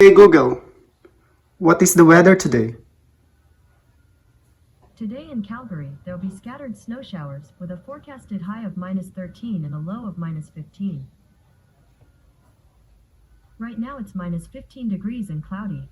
Hey Google, what is the weather today? Today in Calgary, there will be scattered snow showers with a forecasted high of -13 and a low of -15. Right now it's -15 degrees and cloudy.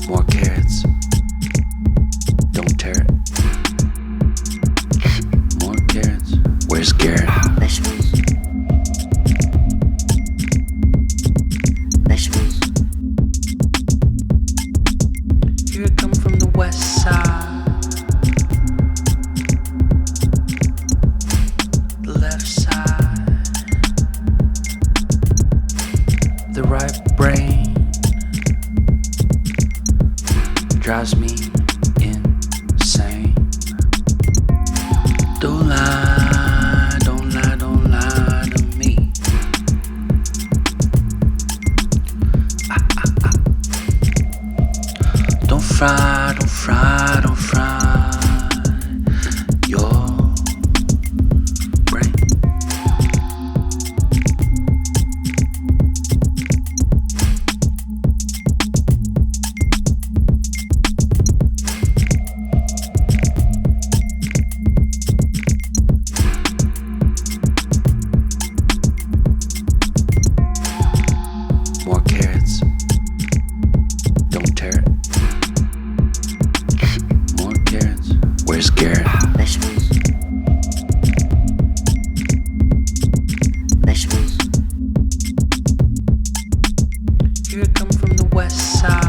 More carrots. Don't tear it. More carrots. Where's Garrett? Vegetables. Vegetables. Here it come from the west side. The left side. The right brain drives me insane. Don't lie, don't lie, don't lie to me. Don't fry, don't fry, don't fry your brain. More carrots. Don't tear it. More carrots. Where's Garrett? Vegetables. Vegetables. Here it come from the west side.